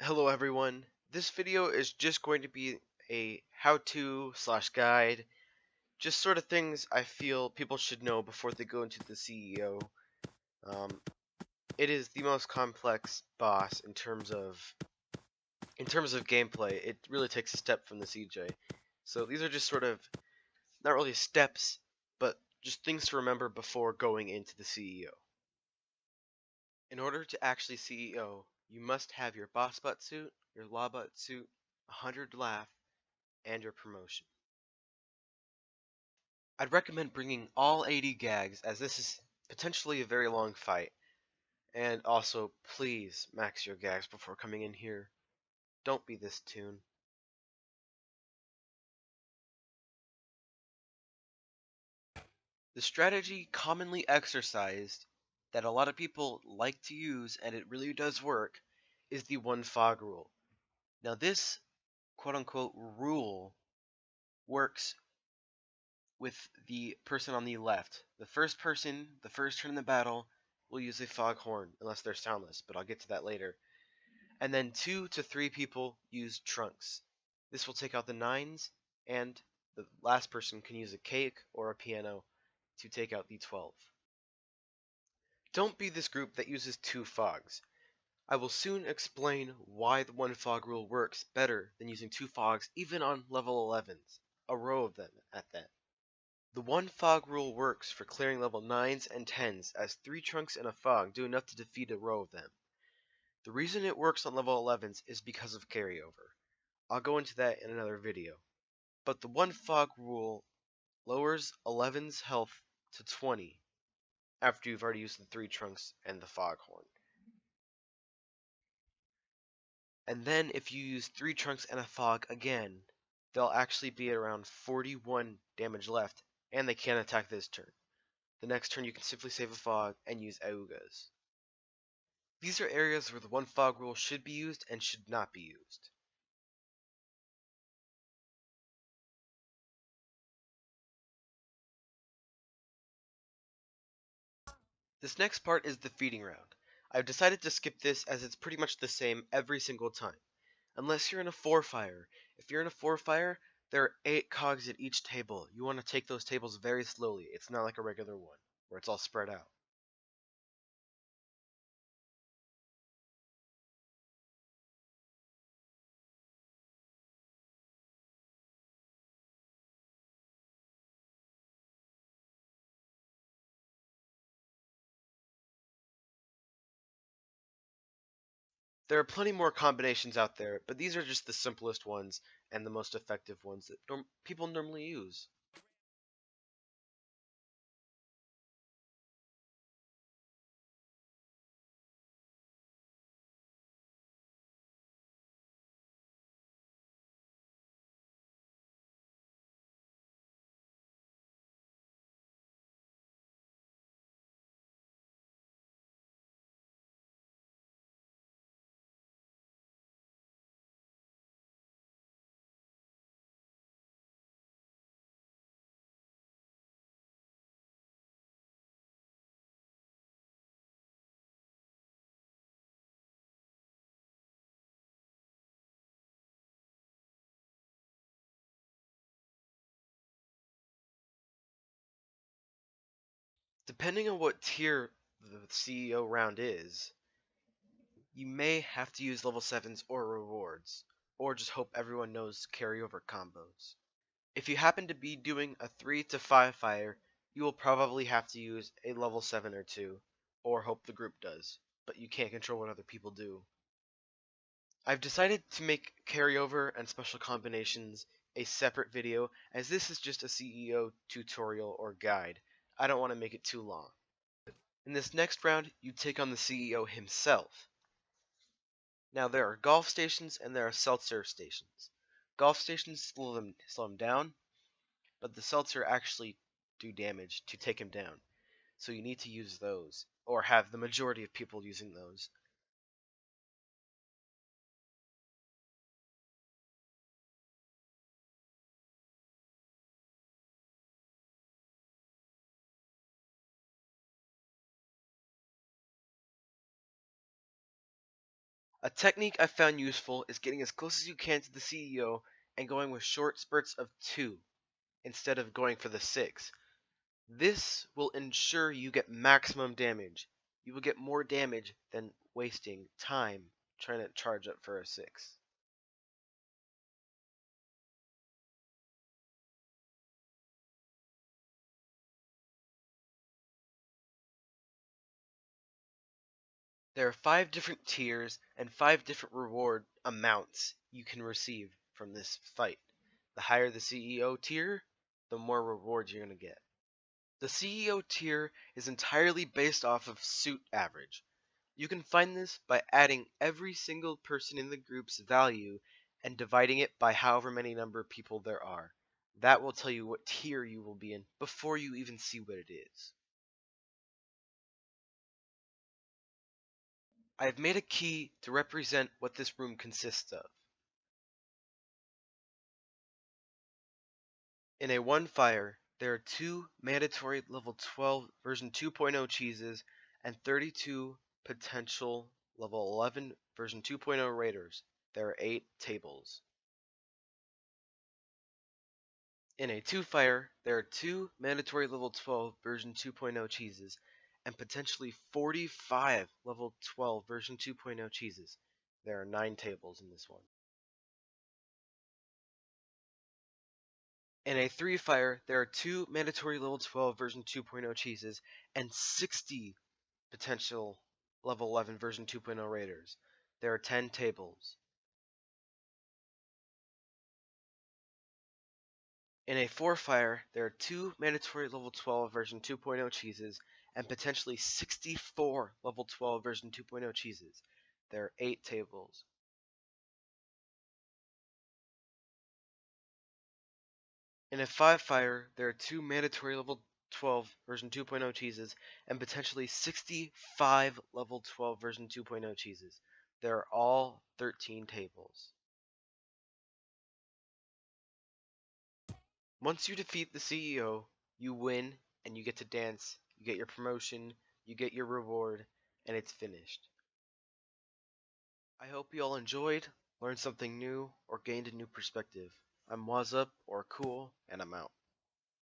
Hello everyone. This video is just going to be a how-to slash guide, just sort of things I feel people should know before they go into the CEO. Um, it is the most complex boss in terms of gameplay. It really takes a step from the CJ. So these are just sort of not really steps, but just things to remember before going into the CEO. In order to actually CEO, you must have your boss butt suit, your law butt suit, 100 laugh, and your promotion. I'd recommend bringing all 80 gags, as this is potentially a very long fight. And also, please max your gags before coming in here. Don't be this toon. The strategy commonly exercised that a lot of people like to use, and it really does work, is the one fog rule. Now this quote-unquote rule works with the person on the left. The first person, the first turn in the battle, will use a foghorn, unless they're soundless, but I'll get to that later. And then 2 to 3 people use trunks. This will take out the 9s, and the last person can use a cake or a piano to take out the 12. Don't be this group that uses 2 fogs. I will soon explain why the 1 fog rule works better than using 2 fogs even on level 11s, a row of them at that. The 1 fog rule works for clearing level 9s and 10s, as 3 trunks and a fog do enough to defeat a row of them. The reason it works on level 11s is because of carryover. I'll go into that in another video. But the 1 fog rule lowers 11's health to 20 after you've already used the 3 trunks and the foghorn. And then if you use 3 trunks and a fog again, they'll actually be at around 41 damage left, and they can't attack this turn. The next turn you can simply save a fog and use Augas. These are areas where the 1 fog rule should be used and should not be used. This next part is the feeding round. I've decided to skip this as it's pretty much the same every single time. Unless you're in a 4-fire. If you're in a 4-fire, there are 8 cogs at each table. You want to take those tables very slowly. It's not like a regular one, where it's all spread out. There are plenty more combinations out there, but these are just the simplest ones and the most effective ones that people normally use. Depending on what tier the CEO round is, you may have to use level 7s or rewards, or just hope everyone knows carryover combos. If you happen to be doing a 3 to 5 fire, you will probably have to use a level 7 or 2, or hope the group does, but you can't control what other people do. I've decided to make carryover and special combinations a separate video, as this is just a CEO tutorial or guide. I don't want to make it too long. In this next round, you take on the CEO himself. Now there are golf stations and there are seltzer stations. Golf stations slow him down, but the seltzer actually do damage to take him down. So you need to use those, or have the majority of people using those. A technique I found useful is getting as close as you can to the CEO and going with short spurts of 2 instead of going for the 6. This will ensure you get maximum damage. You will get more damage than wasting time trying to charge up for a 6. There are 5 different tiers and 5 different reward amounts you can receive from this fight. The higher the CEO tier, the more rewards you're going to get. The CEO tier is entirely based off of suit average. You can find this by adding every single person in the group's value and dividing it by however many number of people there are. That will tell you what tier you will be in before you even see what it is. I have made a key to represent what this room consists of. In a one fire, there are 2 mandatory level 12 version 2.0 cheeses and 32 potential level 11 version 2.0 raiders. There are 8 tables. In a 2 fire, there are 2 mandatory level 12 version 2.0 cheeses and potentially 45 level 12 version 2.0 cheeses. There are 9 tables in this one. In a 3 fire, there are 2 mandatory level 12 version 2.0 cheeses and 60 potential level 11 version 2.0 raiders. There are 10 tables. In a 4 fire, there are 2 mandatory level 12 version 2.0 cheeses and potentially 64 level 12 version 2.0 cheeses. There are 8 tables. In a 5 fire, there are 2 mandatory level 12 version 2.0 cheeses and potentially 65 level 12 version 2.0 cheeses. There are all 13 tables. Once you defeat the CEO, you win and you get to dance, you get your promotion, you get your reward, and it's finished. I hope you all enjoyed, learned something new, or gained a new perspective. I'm Wazup, or Cool, and I'm out.